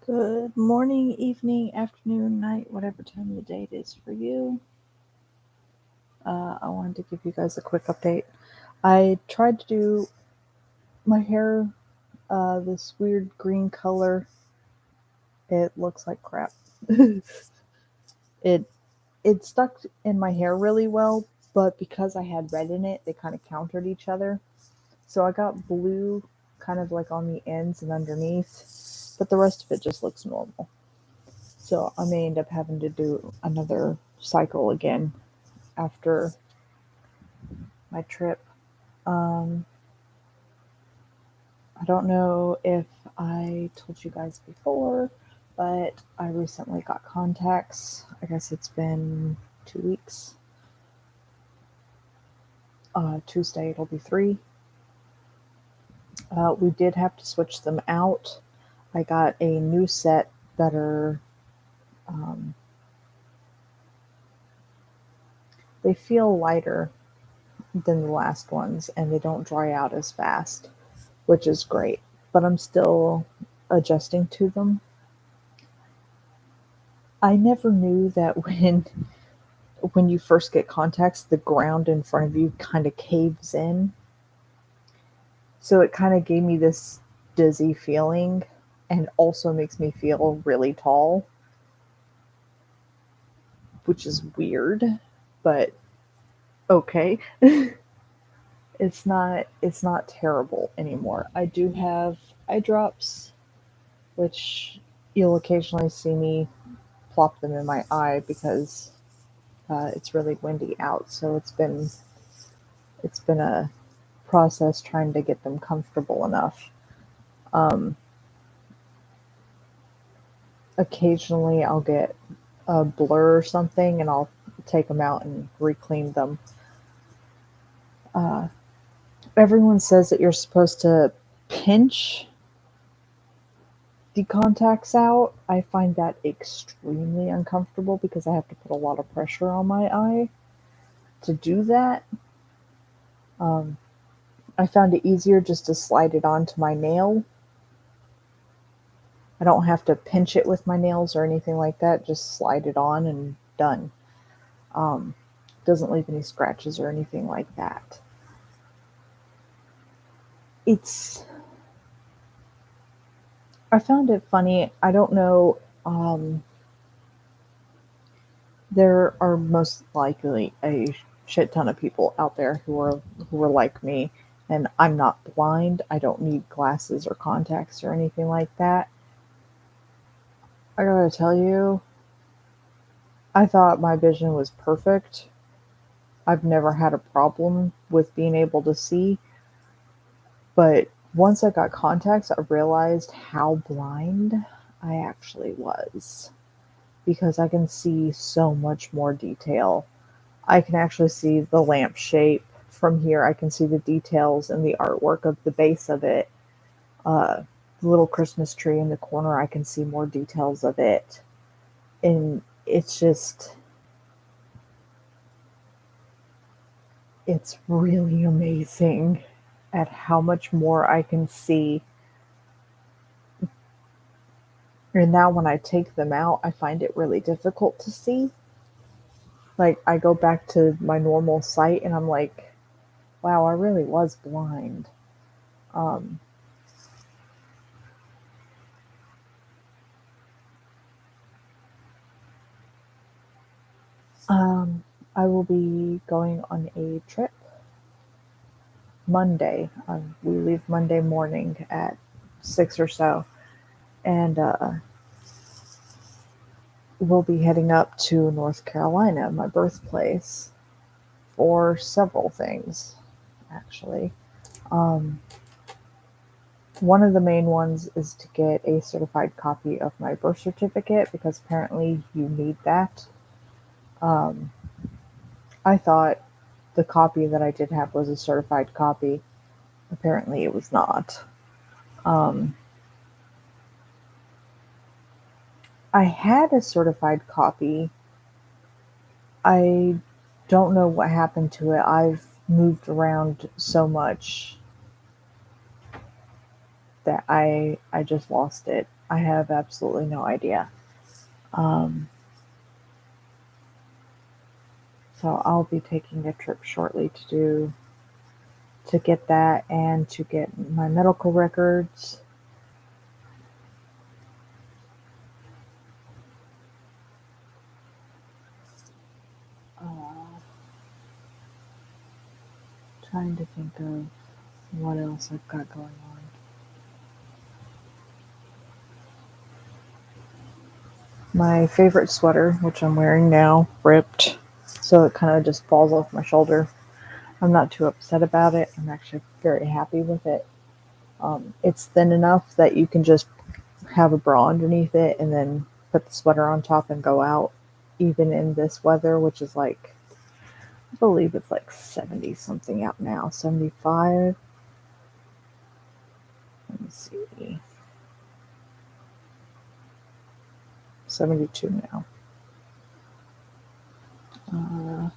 Good morning, evening, afternoon, night, whatever time of the day it is for you. I wanted to give you guys a quick update. I tried to do my hair this weird green color. It looks like crap. it it stuck in my hair really well, but because I had red in it, they kind of countered each other. So I got blue kind of like on the ends and underneath, but the rest of it just looks normal. So I may end up having to do another cycle again after my trip. Um, I don't know if I told you guys before, but I recently got contacts. I guess it's been 2 weeks. Tuesday it'll be three. We did have to switch them out. I got a new set that are, um, they feel lighter than the last ones and they don't dry out as fast, which is great. But I'm still adjusting to them. I never knew that when you first get contacts, the ground in front of you kind of caves in. So it kind of gave me this dizzy feeling and also makes me feel really tall, which is weird, but okay. It's not terrible anymore. I do have eye drops, which you'll occasionally see me plop them in my eye because it's really windy out. So it's been a process trying to get them comfortable enough. Um, Occasionally, I'll get a blur or something, and I'll take them out and re-clean them. Uh, Everyone says that you're supposed to pinch the contacts out. I find that extremely uncomfortable because I have to put a lot of pressure on my eye to do that. Um, I found it easier just to slide it onto my nail. I don't have to pinch it with my nails or anything like that. Just slide it on and done. Um, doesn't leave any scratches or anything like that. It's I found it funny. I don't know. Um, there are most likely a shit ton of people out there who are like me, and I'm not blind. I don't need glasses or contacts or anything like that. I gotta tell you, I thought my vision was perfect. I've never had a problem with being able to see, but once I got contacts, I realized how blind I actually was because I can see so much more detail. I can actually see the lamp shape from here. I can see the details and the artwork of the base of it. Uh, the little Christmas tree in the corner, I can see more details of it. And it's really amazing at how much more I can see. And now when I take them out, I find it really difficult to see. Like, I go back to my normal sight and I'm like, wow, I really was blind. Um, um, I will be going on a trip Monday. We leave Monday morning at 6 or so, and we'll be heading up to North Carolina, my birthplace, for several things, actually. Um, One of the main ones is to get a certified copy of my birth certificate because apparently you need that. Um, I thought the copy that I did have was a certified copy. Apparently, it was not. Um, I had a certified copy. I don't know what happened to it. I've moved around so much that I just lost it. I have absolutely no idea. Um, so I'll be taking a trip shortly to get that and to get my medical records. Uh, Trying to think of what else I've got going on. My favorite sweater, which I'm wearing now, ripped, so it kind of just falls off my shoulder. I'm not too upset about it. I'm actually very happy with it. It's thin enough that you can just have a bra underneath it and then put the sweater on top and go out, even in this weather, which is like, I believe it's like 70 something out now, 75. Let me see, 72 now. Uh,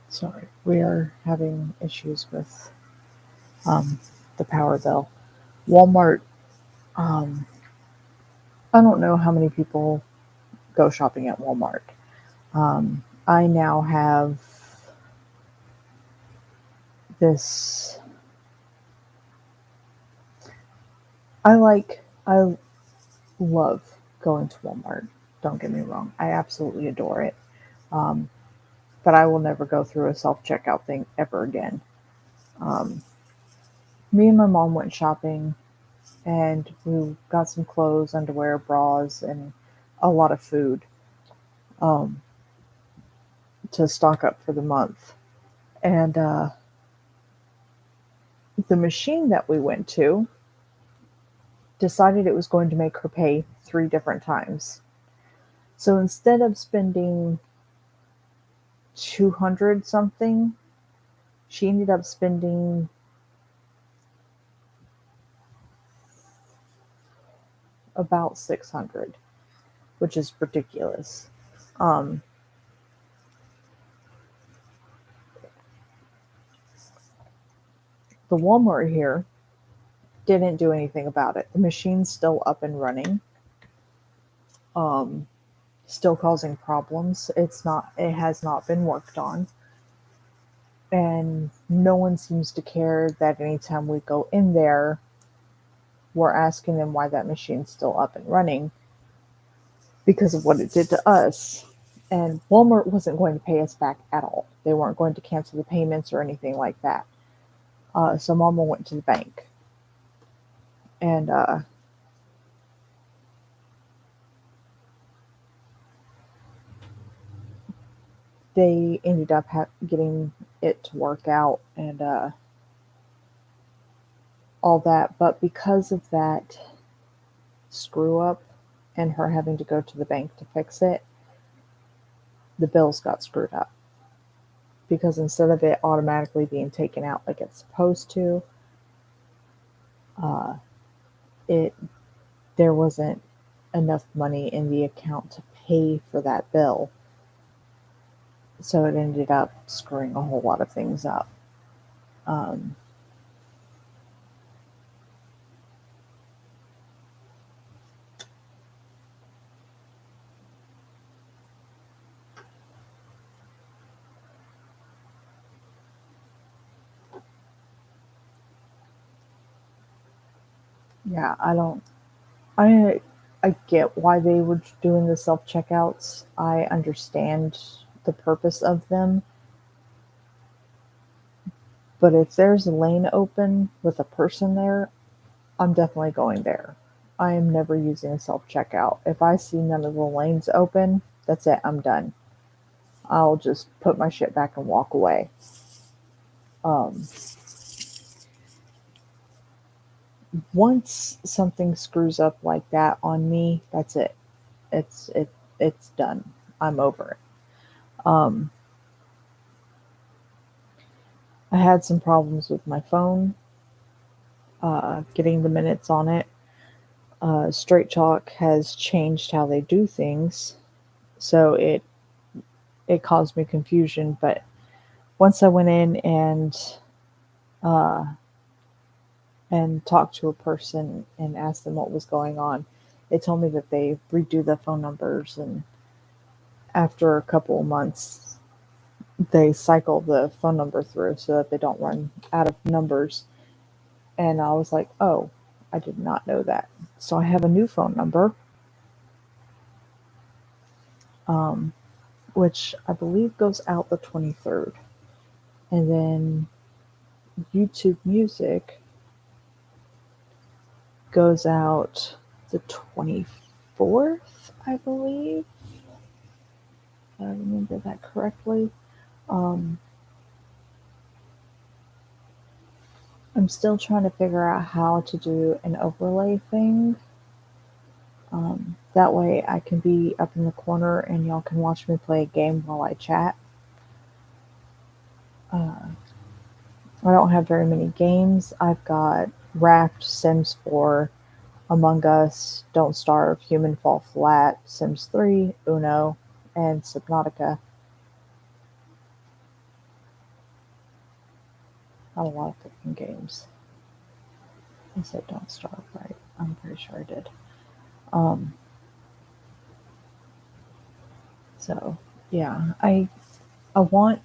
Sorry, we are having issues with um, the power bill. Walmart, um, I don't know how many people go shopping at Walmart. I now have this. I love going to Walmart. Don't get me wrong. I absolutely adore it. Um, but I will never go through a self checkout thing ever again. Um, Me and my mom went shopping and we got some clothes, underwear, bras, and a lot of food um, to stock up for the month. And the machine that we went to decided it was going to make her pay 3 different times. So instead of spending 200 something, she ended up spending about 600, which is ridiculous. Um, the Walmart here didn't do anything about it. The machine's still up and running, um, still causing problems. It has not been worked on. And no one seems to care that anytime we go in there, we're asking them why that machine's still up and running because of what it did to us. And Walmart wasn't going to pay us back at all. They weren't going to cancel the payments or anything like that. So Mama went to the bank and they ended up getting it to work out and all that. But because of that screw up and her having to go to the bank to fix it, the bills got screwed up. Because instead of it automatically being taken out like it's supposed to, uh, it there wasn't enough money in the account to pay for that bill. So it ended up screwing a whole lot of things up. Um, yeah, I don't. I I get why they were doing the self checkouts. I understand the purpose of them. But if there's a lane open with a person there, I'm definitely going there. I am never using a self checkout. If I see none of the lanes open, that's it. I'm done. I'll just put my shit back and walk away. Um, Once something screws up like that on me, that's it. It's done. I'm over it. I had some problems with my phone, getting the minutes on it. Straight Talk has changed how they do things, so it caused me confusion. But once I went in uh, and talked to a person and asked them what was going on, they told me that they redo the phone numbers, and after a couple of months, they cycle the phone number through so that they don't run out of numbers. And I was like, oh, I did not know that. So I have a new phone number, um, which I believe goes out the 23rd. And then YouTube Music goes out the 24th, I believe. If I remember that correctly. Um, I'm still trying to figure out how to do an overlay thing. That way I can be up in the corner and y'all can watch me play a game while I chat. Uh, I don't have very many games. I've got Raft, Sims 4, Among Us, Don't Starve, Human Fall Flat, Sims 3, Uno, and Subnautica. Not a lot of cooking games. I said Don't Starve, right? I'm pretty sure I did. Um, so yeah, I want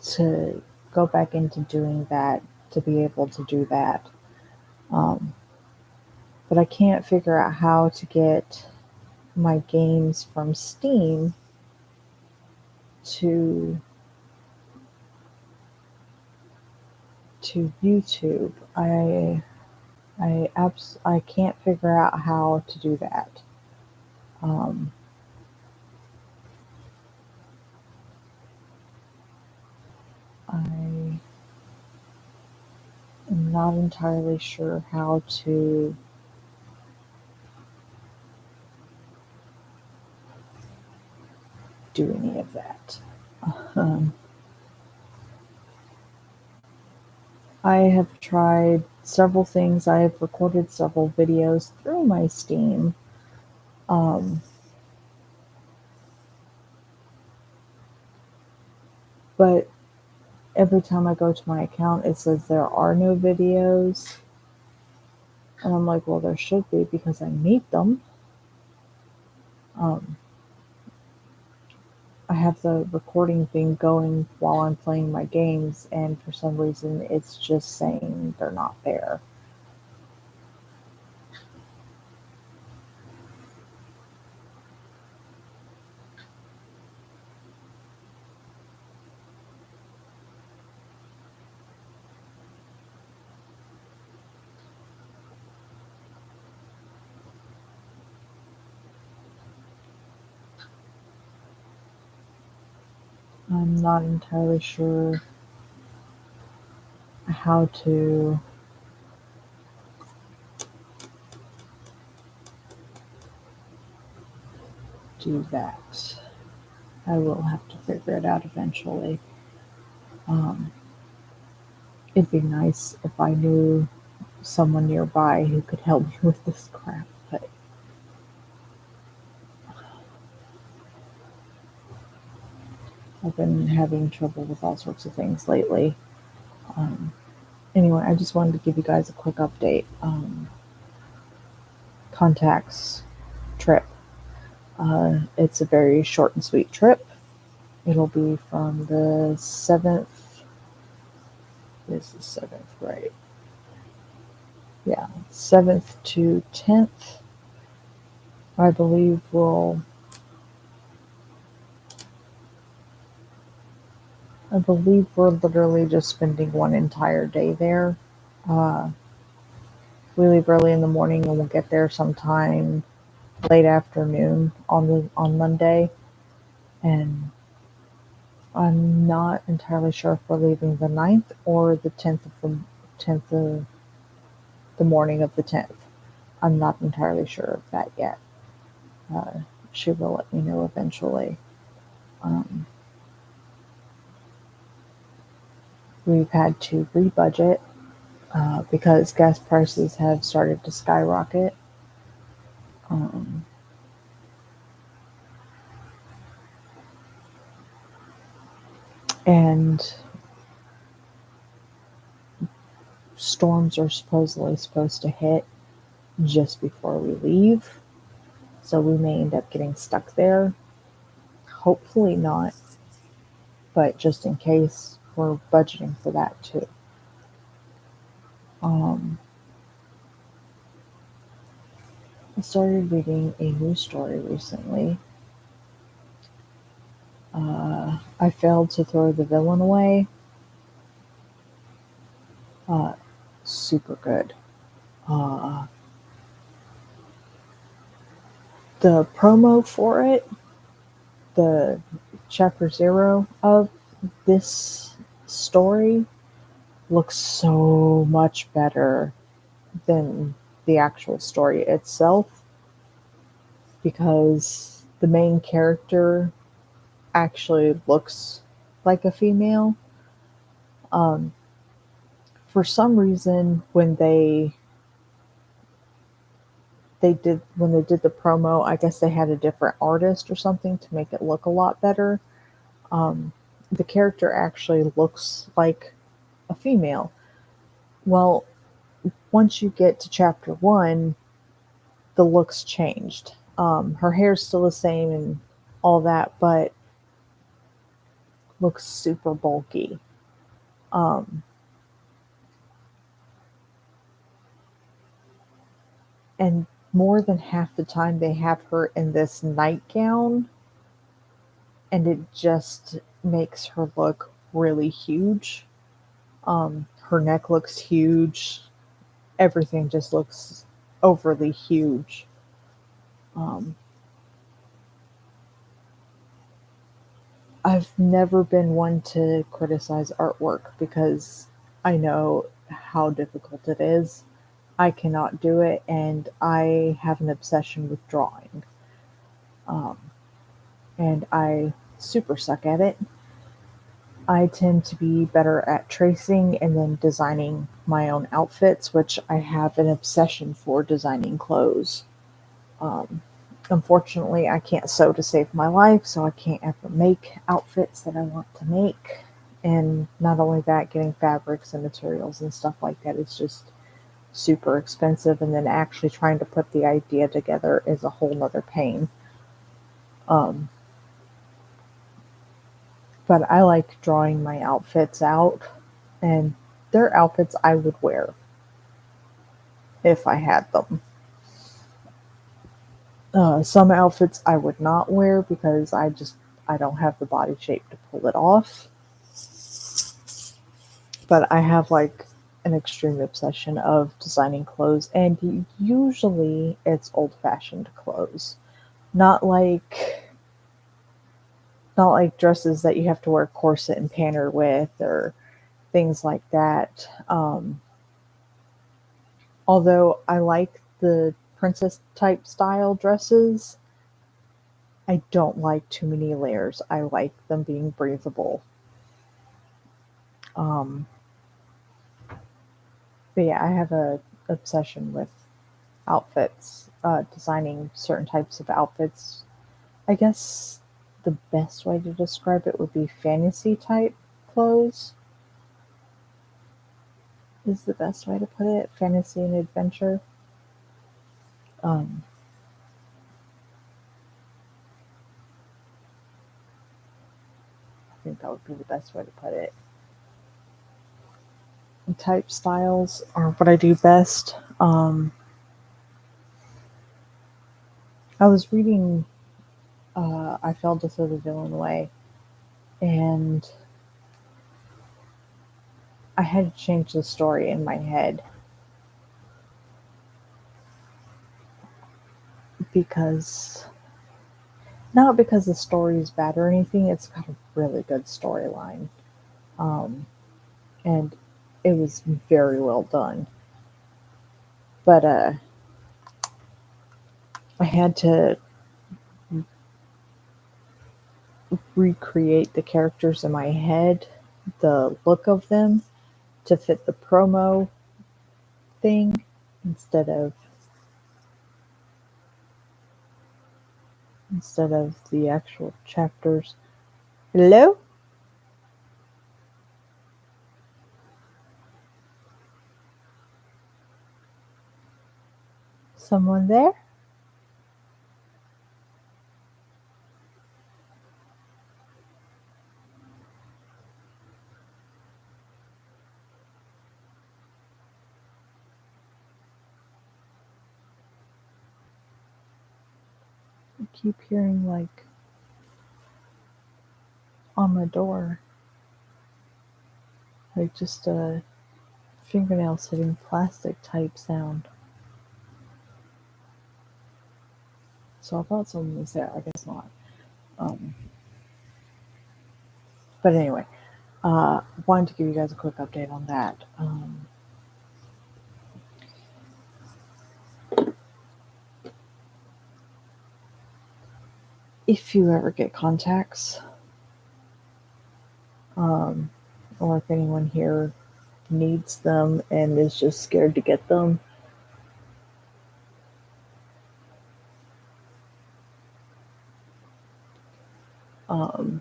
to go back into doing that to be able to do that. Um, but I can't figure out how to get my games from Steam to YouTube. I can't figure out how to do that. Um, I am not entirely sure how to do any of that. Um, I have tried several things. I have recorded several videos through my Steam. Um, but every time I go to my account, it says there are no videos. And I'm like, well, there should be because I made them. Um, I have the recording thing going while I'm playing my games, and for some reason, it's just saying they're not there. I'm not entirely sure how to do that. I will have to figure it out eventually. Um, it'd be nice if I knew someone nearby who could help me with this crap, but I've been having trouble with all sorts of things lately. Um, anyway, I just wanted to give you guys a quick update. Contacts trip. It's a very short and sweet trip. It'll be from the 7th. It's the 7th, right? Yeah, 7th to 10th, I believe we're literally just spending one entire day there. Uh, we leave early in the morning and we'll get there sometime late afternoon on Monday. And I'm not entirely sure if we're leaving the 9th or the 10th of the morning of the 10th. I'm not entirely sure of that yet. Uh, she will let me know eventually. Um, we've had to rebudget because gas prices have started to skyrocket. Um, and storms are supposed to hit just before we leave. So we may end up getting stuck there. Hopefully not, but just in case, we're budgeting for that too. Um, I started reading a new story recently. I failed to throw the villain away. Uh, Super good. Uh, the promo for it, the chapter 0 of this story, looks so much better than the actual story itself because the main character actually looks like a female. Um, for some reason, when they did the promo, I guess they had a different artist or something to make it look a lot better. Um, the character actually looks like a female. Well, once you get to chapter 1, the looks changed. Her hair's still the same and all that, but looks super bulky. Um, and more than half the time they have her in this nightgown, and it just makes her look really huge. Her neck looks huge. Everything just looks overly huge. Um, I've never been one to criticize artwork because I know how difficult it is. I cannot do it, and I have an obsession with drawing. Um, and I super suck at it. I tend to be better at tracing and then designing my own outfits, which I have an obsession for designing clothes. Um, Unfortunately, I can't sew to save my life, so I can't ever make outfits that I want to make. And not only that, getting fabrics and materials and stuff like that is just super expensive. And then actually trying to put the idea together is a whole nother pain. Um, but I like drawing my outfits out, and they're outfits I would wear if I had them. Some outfits I would not wear because I don't have the body shape to pull it off. But I have like an extreme obsession of designing clothes, and usually it's old fashioned clothes, not like not like dresses that you have to wear corset and panner with or things like that. Although I like the princess type style dresses, I don't like too many layers. I like them being breathable. Um, but yeah, I have a obsession with outfits, designing certain types of outfits. I guess the best way to describe it would be fantasy type clothes is the best way to put it. Fantasy and adventure. Um, I think that would be the best way to put it. Type styles are what I do best. Um, I was reading I Fell to Throw the Villain Away, and I had to change the story in my head because not because the story is bad or anything. It's got a really good storyline, um, and it was very well done. But I had to recreate the characters in my head, the look of them, to fit the promo thing instead of the actual chapters. Hello? Someone there? I keep hearing like on my door, like just a fingernails hitting plastic type sound. So I thought someone was there. I guess not. Um, but anyway, wanted to give you guys a quick update on that. If you ever get contacts, um, or if anyone here needs them and is just scared to get them, um,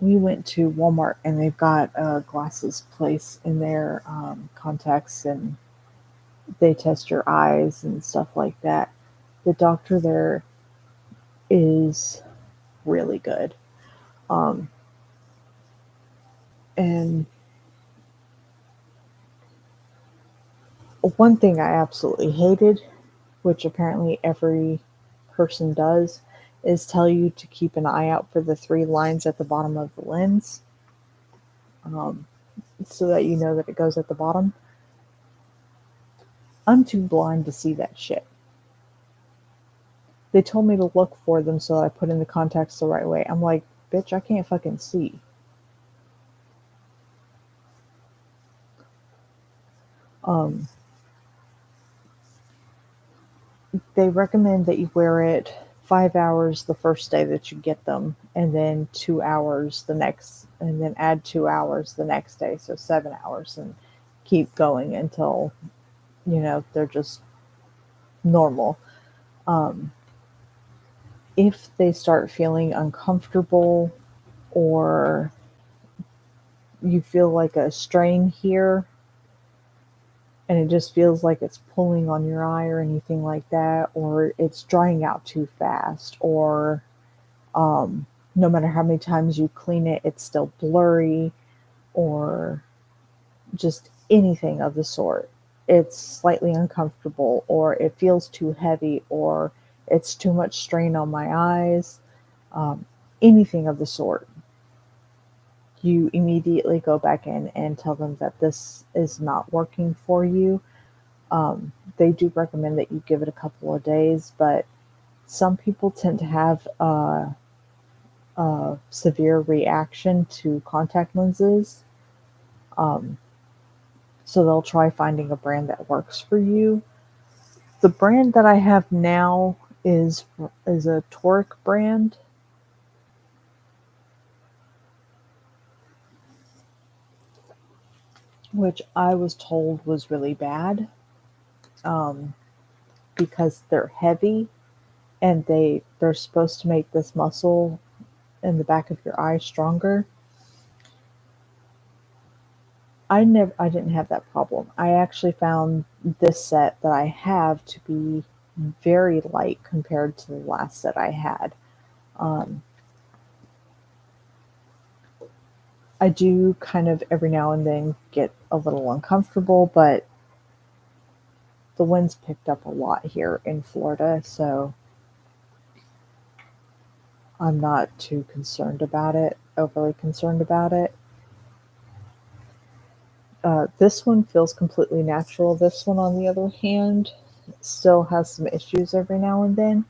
we went to Walmart and they've got a glasses place in their contacts, and they test your eyes and stuff like that. The doctor there is really good. Um, and one thing I absolutely hated, which apparently every person does, is tell you to keep an eye out for the three lines at the bottom of the lens, um, so that you know that it goes at the bottom. I'm too blind to see that shit. They told me to look for them so that I put in the contacts the right way. I'm like, bitch, I can't fucking see. Um, they recommend that you wear it 5 hours the first day that you get them, and then 2 hours the next, and then add 2 hours the next day, so 7 hours, and keep going until they're just normal. Um, if they start feeling uncomfortable, or you feel like a strain here, and it just feels like it's pulling on your eye or anything like that, or it's drying out too fast, or no matter how many times you clean it, it's still blurry, or just anything of the sort. It's slightly uncomfortable, or it feels too heavy, or it's too much strain on my eyes, um, anything of the sort. You immediately go back in and tell them that this is not working for you. They do recommend that you give it a couple of days, but some people tend to have a severe reaction to contact lenses. Um, so they'll try finding a brand that works for you. The brand that I have now is a Toric brand, which I was told was really bad, um, because they're heavy, and they're supposed to make this muscle in the back of your eye stronger. I didn't have that problem. I actually found this set that I have to be very light compared to the last set I had. Um, I do kind of every now and then get a little uncomfortable, but the winds picked up a lot here in Florida, so I'm not too concerned about it, overly concerned about it. This one feels completely natural. This one, on the other hand, still has some issues every now and then.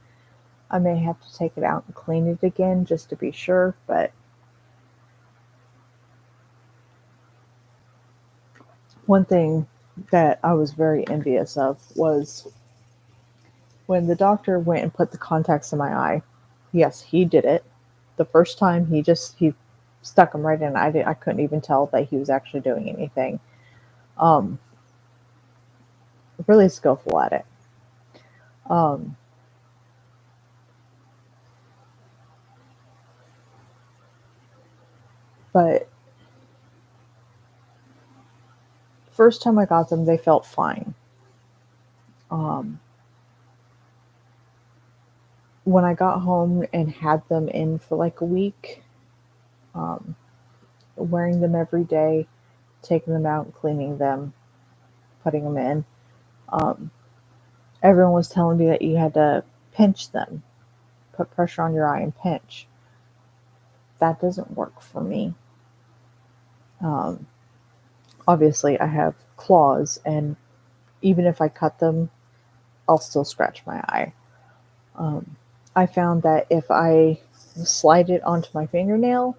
I may have to take it out and clean it again just to be sure, but one thing that I was very envious of was when the doctor went and put the contacts in my eye. Yes, he did it. The first time he stuck them right in. I couldn't even tell that he was actually doing anything. Um, really skillful at it. Um, but first time I got them, they felt fine. Um, when I got home and had them in for like a week, um, wearing them every day, taking them out, cleaning them, putting them in. Um, everyone was telling me that you had to pinch them, put pressure on your eye and pinch. That doesn't work for me. Um, obviously, I have claws, and even if I cut them, I'll still scratch my eye. Um, I found that if I slide it onto my fingernail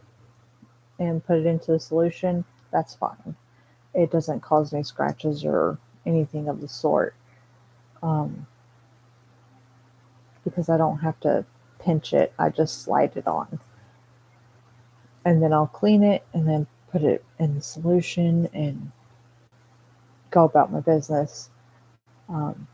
and put it into the solution, that's fine. It doesn't cause any scratches or anything of the sort, um, because I don't have to pinch it. I just slide it on. And then I'll clean it and then put it in the solution and go about my business. Um,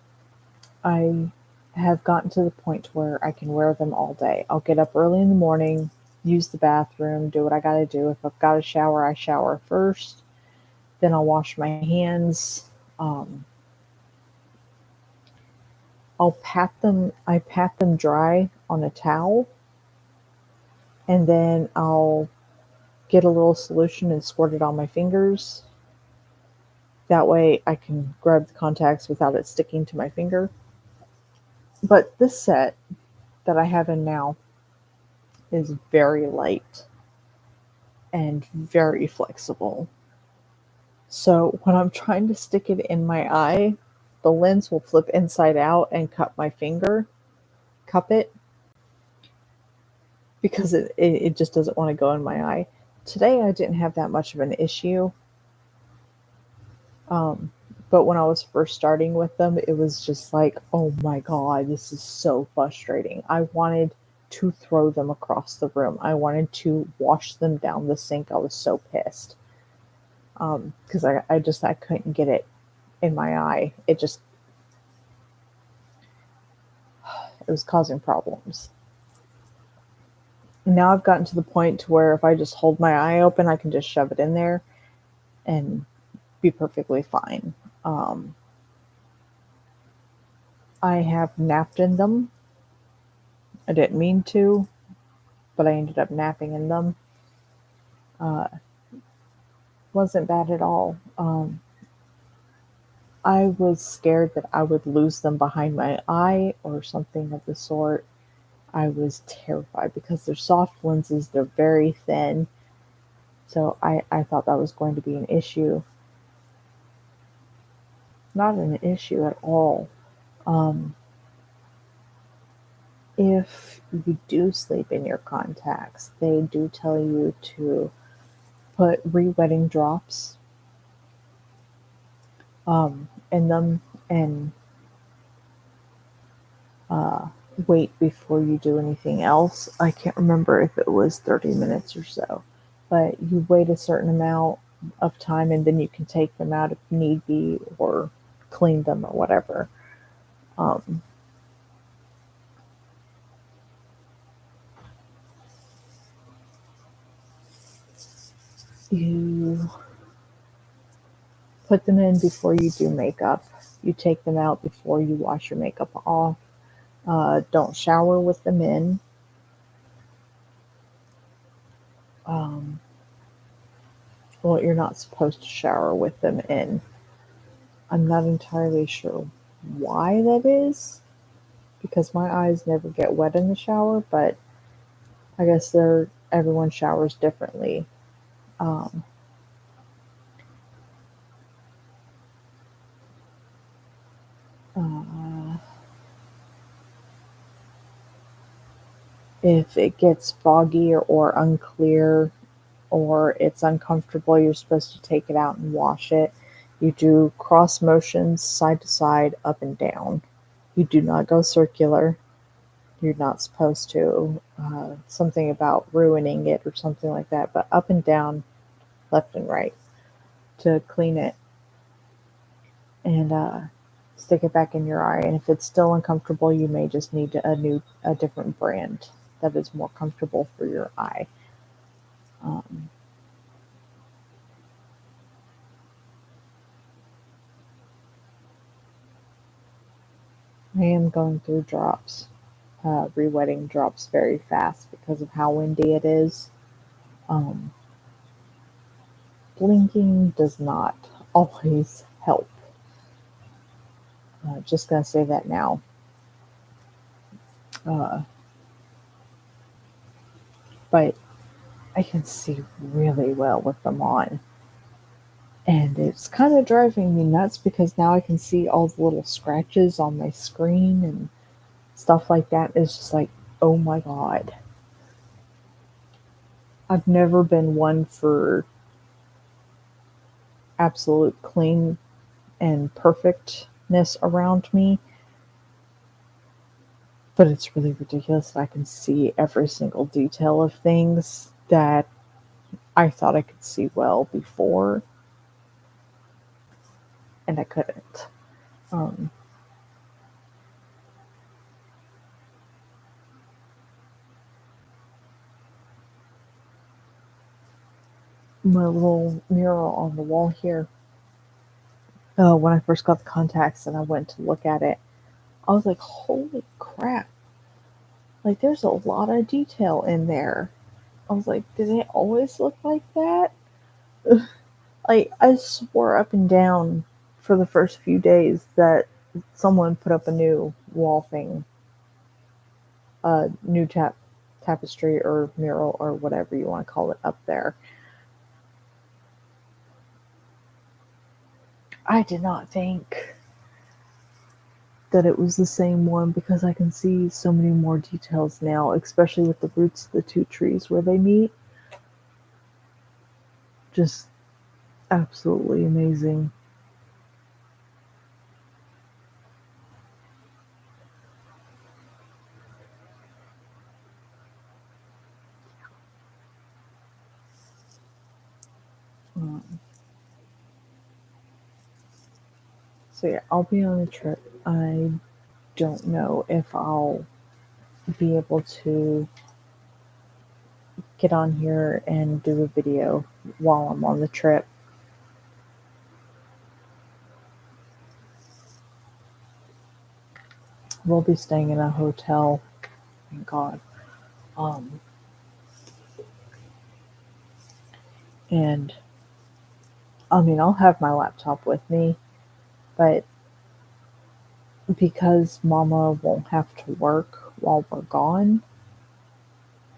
I have gotten to the point where I can wear them all day. I'll get up early in the morning, use the bathroom, do what I got to do. If I've got to shower, I shower first. Then I'll wash my hands. Um, I'll pat them. I pat them dry on a towel, and then I'll get a little solution and squirt it on my fingers. That way, I can grab the contacts without it sticking to my finger. But this set that I have in now is very light and very flexible. So when I'm trying to stick it in my eye, the lens will flip inside out and cut my finger, cup it, because it just doesn't want to go in my eye. Today I didn't have that much of an issue. Um, but when I was first starting with them, it was just like, oh my God, this is so frustrating. I wanted to throw them across the room. I wanted to wash them down the sink. I was so pissed. Because I couldn't get it in my eye. It was causing problems. Now I've gotten to the point to where if I just hold my eye open, I can just shove it in there and be perfectly fine. Um, I have napped in them. I didn't mean to, but I ended up napping in them. Uh, wasn't bad at all. I was scared that I would lose them behind my eye or something of the sort. I was terrified because they're soft lenses, they're very thin. So I thought that was going to be an issue. Not an issue at all. Um, if you do sleep in your contacts, they do tell you to put re-wetting drops in them and uh, wait before you do anything else. I can't remember if it was 30 minutes or so, but you wait a certain amount of time and then you can take them out if need be or clean them or whatever. Um, you put them in before you do makeup. You take them out before you wash your makeup off. Don't shower with them in. Um, well, you're not supposed to shower with them in. I'm not entirely sure why that is, because my eyes never get wet in the shower, but I guess everyone showers differently. Um, uh, if it gets foggy or unclear or it's uncomfortable, you're supposed to take it out and wash it. You do cross motions, side to side, up and down. You do not go circular. You're not supposed to. Something about ruining it or something like that, but up and down, left and right to clean it and stick it back in your eye. And if it's still uncomfortable, you may just need a different brand that is more comfortable for your eye. Um, I am going through drops, re-wetting drops very fast because of how windy it is. Um, Blinking does not always help. Just gonna say that now. Uh, but I can see really well with them on. And it's kind of driving me nuts because now I can see all the little scratches on my screen and stuff like that. It's just like, oh my god. I've never been one for absolute clean and perfectness around me, but it's really ridiculous that I can see every single detail of things that I thought I could see well before, and I couldn't. Um, my little mural on the wall here. When I first got the contacts and I went to look at it, I was like, "Holy crap!" Like, there's a lot of detail in there. I was like, "Did it always look like that?" Like, I swore up and down for the first few days that someone put up a new wall thing, a new tapestry or mural or whatever you want to call it up there. I did not think that it was the same one because I can see so many more details now, especially with the roots of the two trees where they meet. Just absolutely amazing. Um, so yeah, I'll be on a trip. I don't know if I'll be able to get on here and do a video while I'm on the trip. We'll be staying in a hotel. Thank God. Um, and I mean, I'll have my laptop with me, but because Mama won't have to work while we're gone,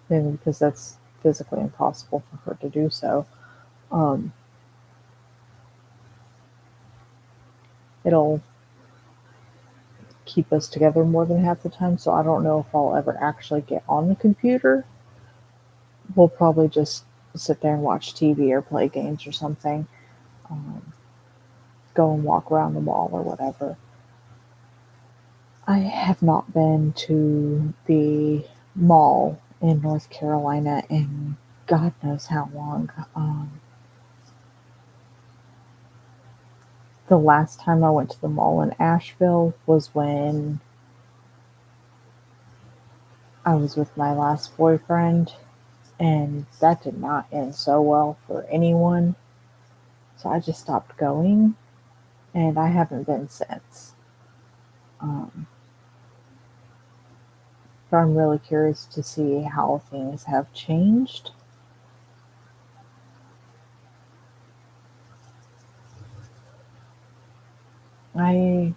maybe because that's physically impossible for her to do so, um, it'll keep us together more than half the time. So I don't know if I'll ever actually get on the computer. We'll probably just sit there and watch TV or play games or something, um, go and walk around the mall or whatever. I have not been to the mall in North Carolina in God knows how long. The last time I went to the mall in Asheville was when I was with my last boyfriend, and that did not end so well for anyone. So I just stopped going, and I haven't been since. Um, but I'm really curious to see how things have changed. I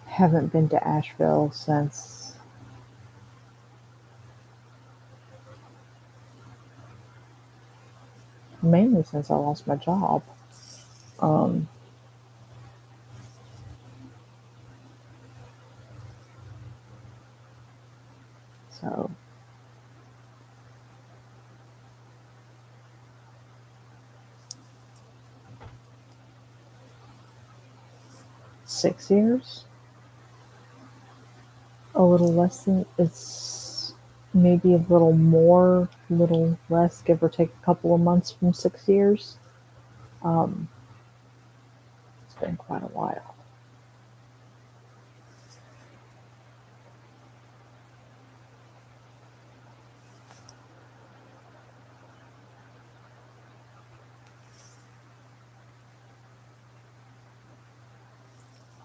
haven't been to Asheville since mainly since I lost my job. Um, so 6 years, a little less than it's maybe a little more, little less, give or take a couple of months from 6 years. Um, it's been quite a while.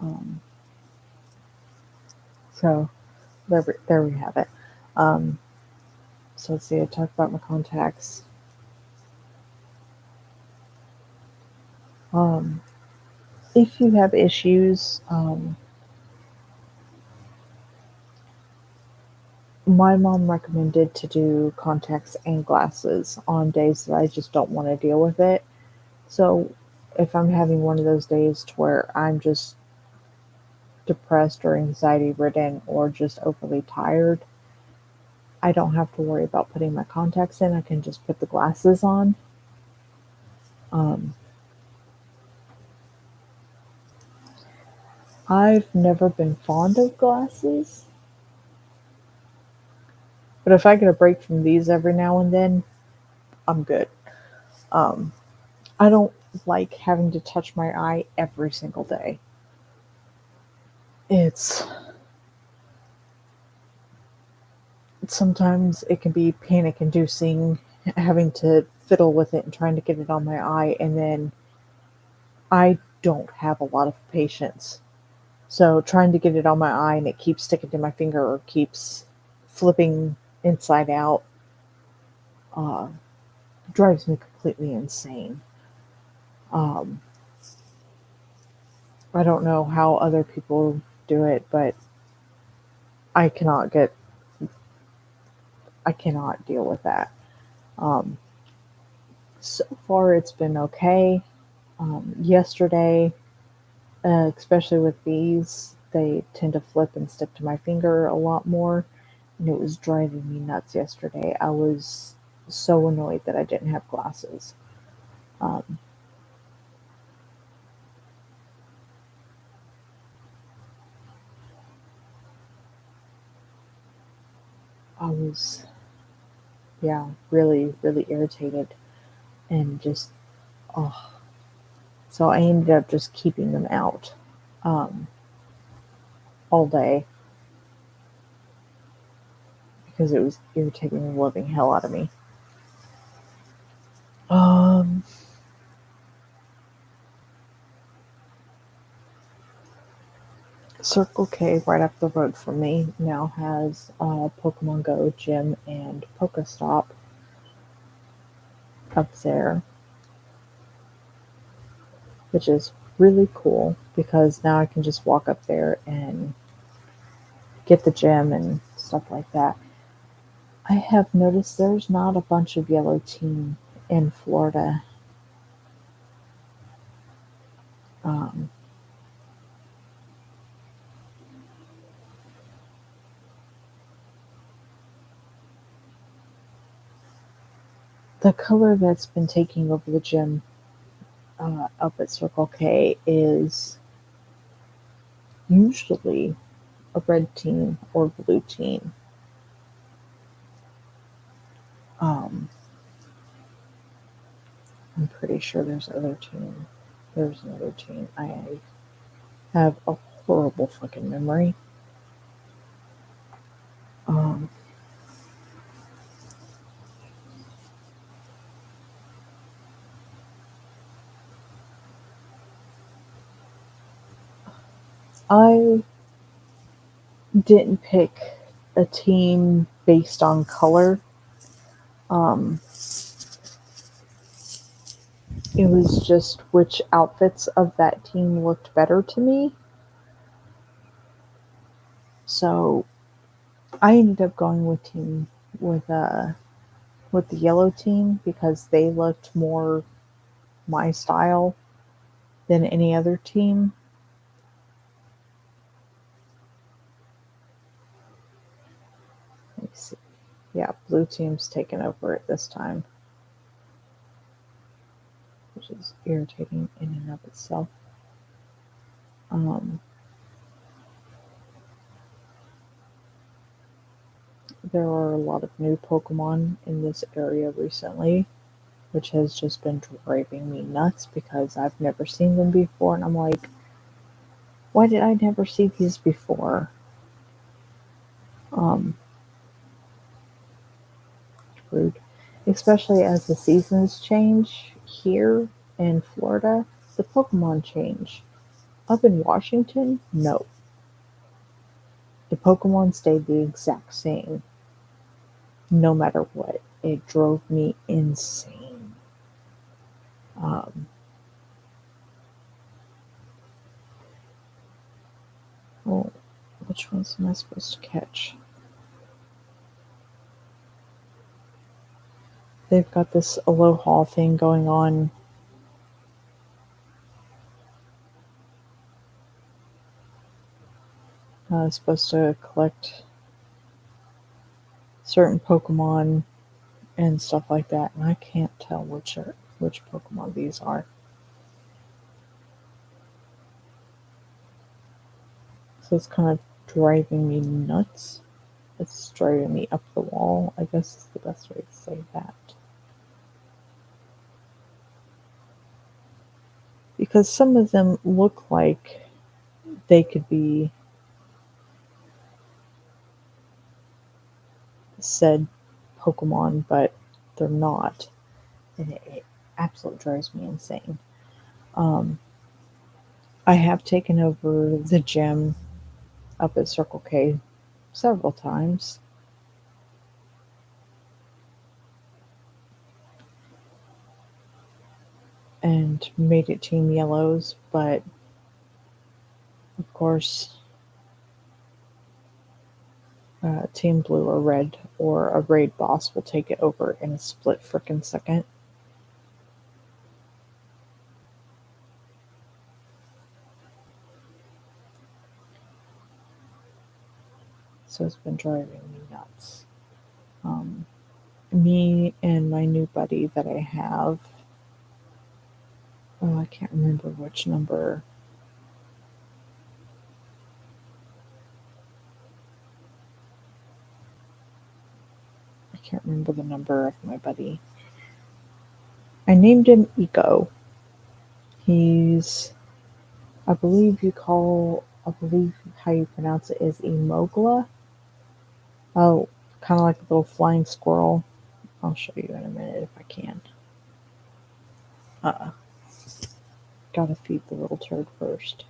Um, so there we have it. Um, so let's see. I talked about my contacts. Um, if you have issues, my mom recommended to do contacts and glasses on days that I just don't want to deal with it. So if I'm having one of those days to where I'm just depressed or anxiety ridden or just overly tired, I don't have to worry about putting my contacts in. I can just put the glasses on. Um, I've never been fond of glasses, but if I get a break from these every now and then, I'm good. Um, I don't like having to touch my eye every single day. It's sometimes it can be panic inducing having to fiddle with it and trying to get it on my eye, and then I don't have a lot of patience. So trying to get it on my eye and it keeps sticking to my finger or keeps flipping inside out uh, drives me completely insane. Um, I don't know how other people do it, but I cannot get I cannot deal with that. Um, so far, it's been okay. Yesterday, especially with these, they tend to flip and stick to my finger a lot more, and it was driving me nuts yesterday. I was so annoyed that I didn't have glasses. Um, I was, yeah, really, really irritated and just, oh. So I ended up just keeping them out um, all day because it was irritating the living hell out of me. Um, Circle K, right up the road from me, now has Pokemon Go gym and Pokestop up there, which is really cool because now I can just walk up there and get the gym and stuff like that. I have noticed there's not a bunch of yellow team in Florida. Um, the color that's been taking over the gym up at Circle K is usually a red team or blue team. Um, I'm pretty sure there's other team. There's another team. I have a horrible fucking memory. Um, I didn't pick a team based on color. Um, it was just which outfits of that team looked better to me. So I ended up going with uh with the yellow team because they looked more my style than any other team. Let me see. Yeah, blue team's taken over it this time, which is irritating in and of itself. Um, there are a lot of new Pokemon in this area recently, which has just been driving me nuts because I've never seen them before, and I'm like, why did I never see these before? Um, rude. Especially as the seasons change here in Florida, the Pokemon change. Up in Washington, no. The Pokemon stayed the exact same no matter what. It drove me insane. Um, oh, which ones am I supposed to catch? They've got this Aloha thing going on. Supposed to collect certain Pokemon and stuff like that, and I can't tell which Pokemon these are. So it's kind of driving me nuts. It's driving me up the wall, I guess is the best way to say that. Because some of them look like they could be said Pokemon, but they're not. And it absolutely drives me insane. Um, I have taken over the gym up at Circle K several times and made it Team Yellows, but of course, Team Blue or Red or a raid boss will take it over in a split frickin' second. So it's been driving me nuts. Um, Me and my new buddy that I have, oh, I can't remember which number. I can't remember the number of my buddy. I named him Eco. He's, I believe how you pronounce it is Emogla. Oh, kind of like a little flying squirrel. I'll show you in a minute if I can. Uh, Gotta feed the little turd first.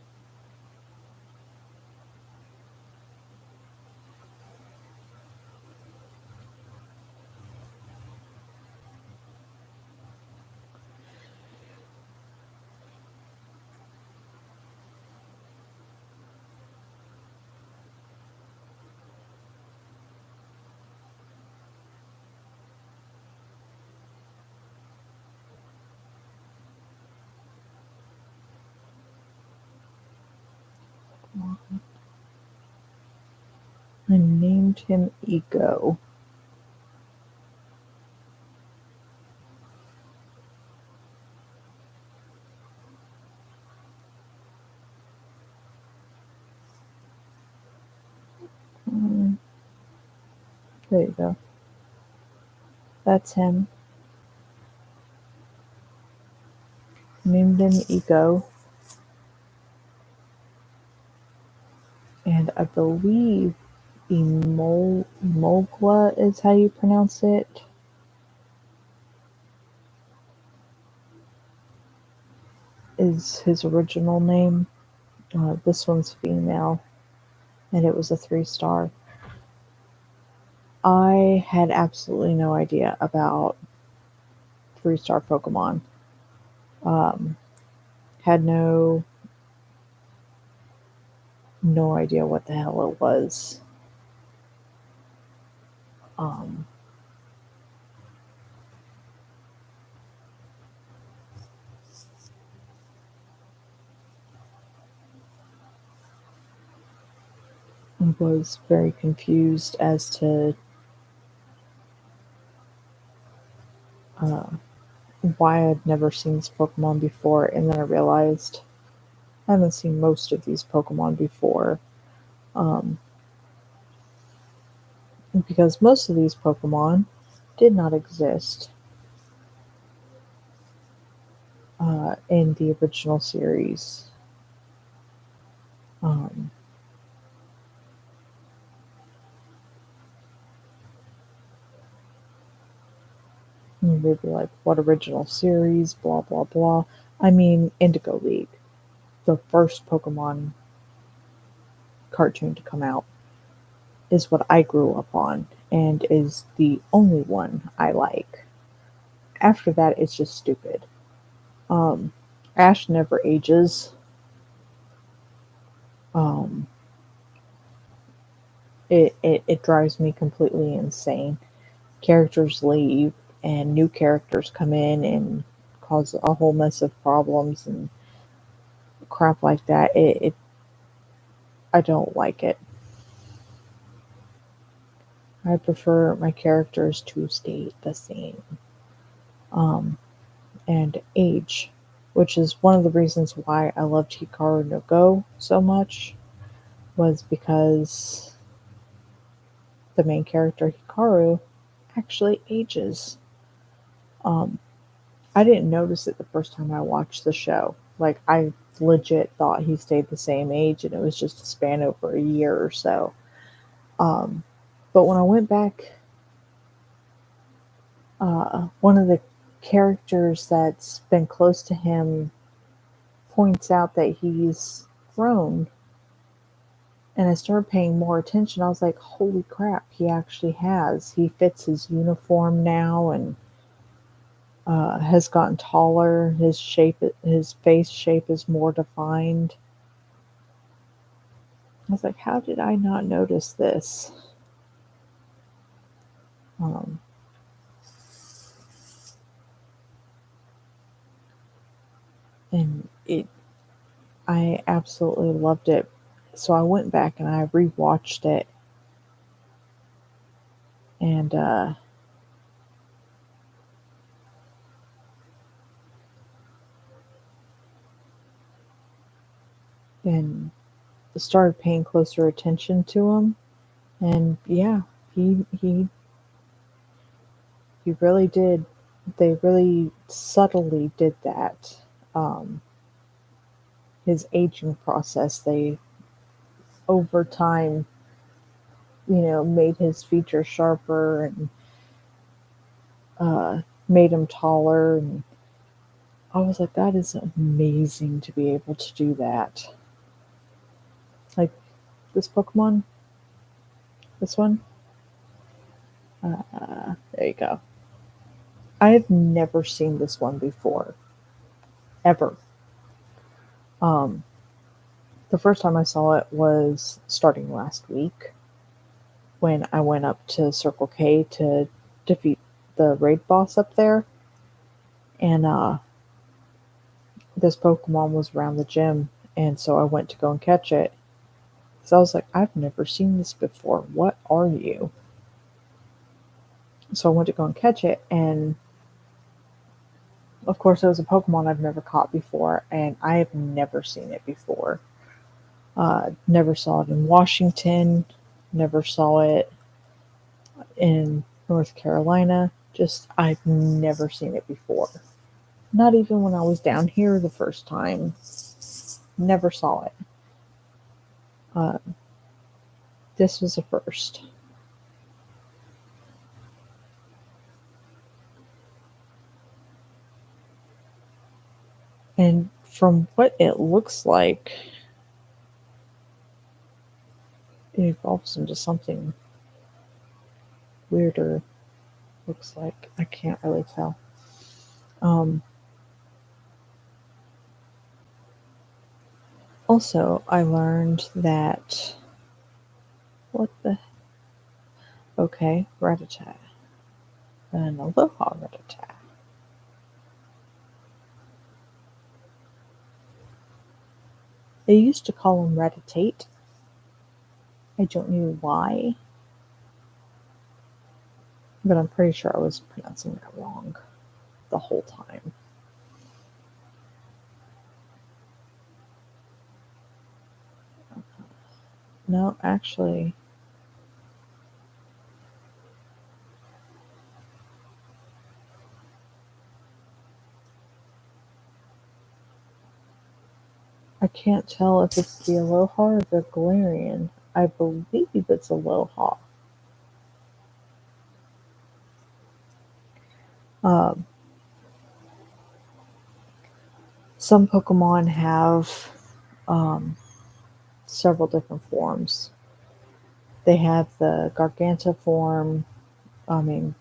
I named him Ego. Mm, there you go. That's him. Named him Ego. And I believe Emogla is how you pronounce it. Is his original name. This one's female. and it was a 3-star. I had absolutely no idea about 3-star Pokemon. Um, had no idea what the hell it was. Um, was very confused as to uh, why I'd never seen this Pokemon before, and then I realized I haven't seen most of these Pokemon before. Um, because most of these Pokemon did not exist in the original series. Um, they'd be like, what original series? Blah, blah, blah. I mean, Indigo League, the first Pokemon cartoon to come out, is what I grew up on and is the only one I like. After that, it's just stupid. Um, Ash never ages. Um, it drives me completely insane. Characters leave and new characters come in and cause a whole mess of problems and crap like that. I don't like it. I prefer my characters to stay the same. Um, and age, which is one of the reasons why I loved Hikaru no Go so much, was because the main character Hikaru actually ages. Um, I didn't notice it the first time I watched the show. Like, I legit thought he stayed the same age, and it was just a span over a year or so. Um, but when I went back, one of the characters that's been close to him points out that he's grown, and I started paying more attention. I was like, holy crap, he actually has. He fits his uniform now and has gotten taller. His face shape is more defined. I was like, how did I not notice this? Um, and I absolutely loved it. So I went back and I rewatched it, and and started paying closer attention to him. And yeah, he really did. They really subtly did that. Um, his aging process, they over time, made his features sharper and made him taller. And I was like, that is amazing to be able to do that. Like this Pokemon, this one. There you go. I have never seen this one before, ever. Um, the first time I saw it was starting last week when I went up to Circle K to defeat the raid boss up there, and this Pokemon was around the gym, and so I went to go and catch it. So I was like, I've never seen this before. What are you? So I went to go and catch it, and of course, it was a Pokemon I've never caught before, and I have never seen it before. Never saw it in Washington, never saw it in North Carolina. Just, I've never seen it before. Not even when I was down here the first time. Never saw it. Uh, this was a first. And from what it looks like, it evolves into something weirder. Looks like I can't really tell. Um, Also, I learned that what the okay, Rattata and Aloha Rattata. They used to call him Ratatate. I don't know why, but I'm pretty sure I was pronouncing that wrong the whole time. No, actually, I can't tell if it's the Aloha or the Galarian. I believe it's Aloha. Um, some Pokemon have um, several different forms. They have the Garganta form, I mean,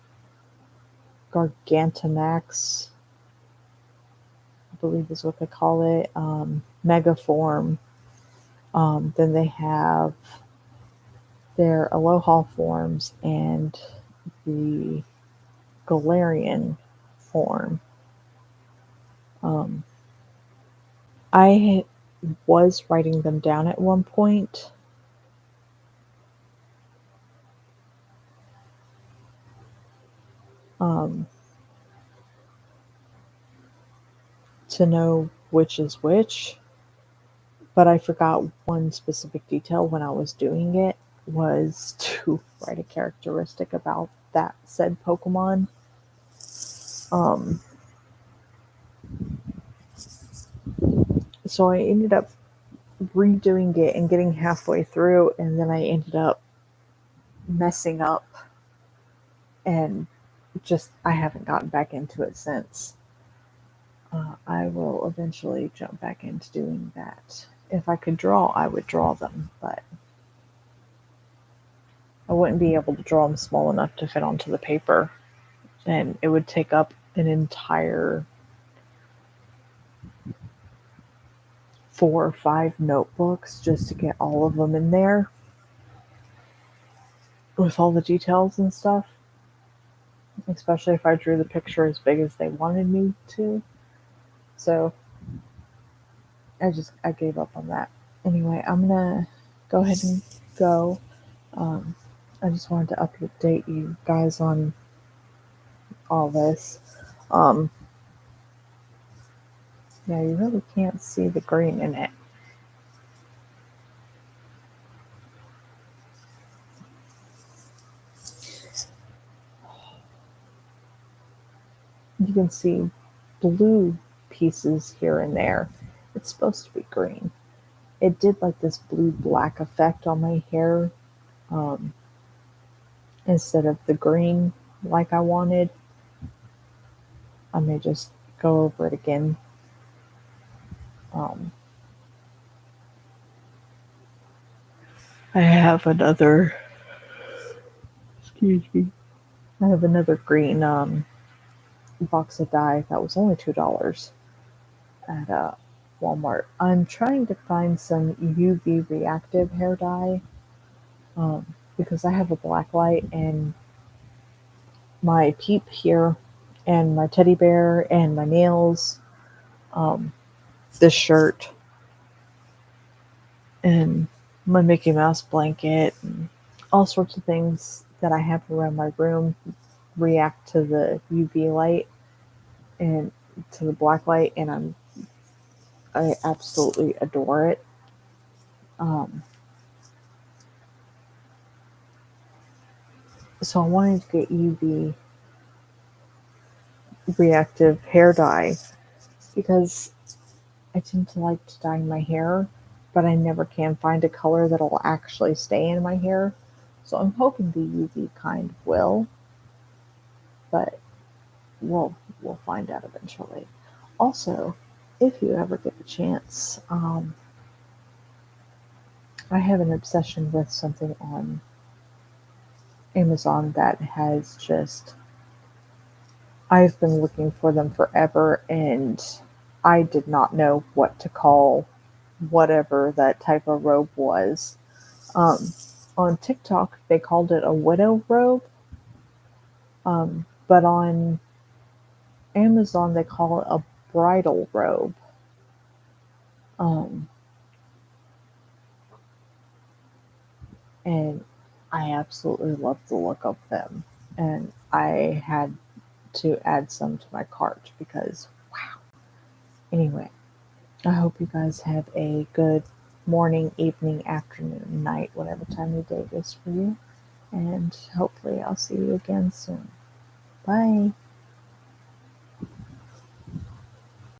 Gargantanax, I believe is what they call it, Mega form. Then they have their Aloha forms and the Galarian form. Um, I was writing them down at one point. Um, to know which is which, but I forgot one specific detail when I was doing it was to write a characteristic about that said Pokemon. Um, so I ended up redoing it and getting halfway through, and then I ended up messing up and just I haven't gotten back into it since. I will eventually jump back into doing that. If I could draw, I would draw them, but I wouldn't be able to draw them small enough to fit onto the paper, and it would take up an entire 4 or 5 notebooks just to get all of them in there with all the details and stuff. Especially if I drew the picture as big as they wanted me to. So I gave up on that. Anyway, I'm gonna go ahead and go. Um, I just wanted to update you guys on all this. Um, yeah, you really can't see the green in it. You can see blue pieces here and there. It's supposed to be green. It did like this blue black effect on my hair um, instead of the green like I wanted. I may just go over it again. Um, I have another, excuse me, I have another green box of dye that was only $2 at Walmart. I'm trying to find some UV reactive hair dye because I have a black light and my peep here and my teddy bear and my nails, um, this shirt and my Mickey Mouse blanket and all sorts of things that I have around my room react to the UV light and to the black light, and I absolutely adore it. Um, so I wanted to get UV reactive hair dye because I tend to like to dye my hair, but I never can find a color that'll actually stay in my hair. So I'm hoping the UV kind will, but we'll find out eventually. Also, if you ever get the chance, I have an obsession with something on Amazon that has just, I've been looking for them forever, and I did not know what to call whatever that type of robe was. Um, on TikTok, they called it a widow robe, but on Amazon, they call it a bridal robe. Um, and I absolutely love the look of them. And I had to add some to my cart because, wow. Anyway, I hope you guys have a good morning, evening, afternoon, night, whatever time of day it is for you. And hopefully, I'll see you again soon. Bye.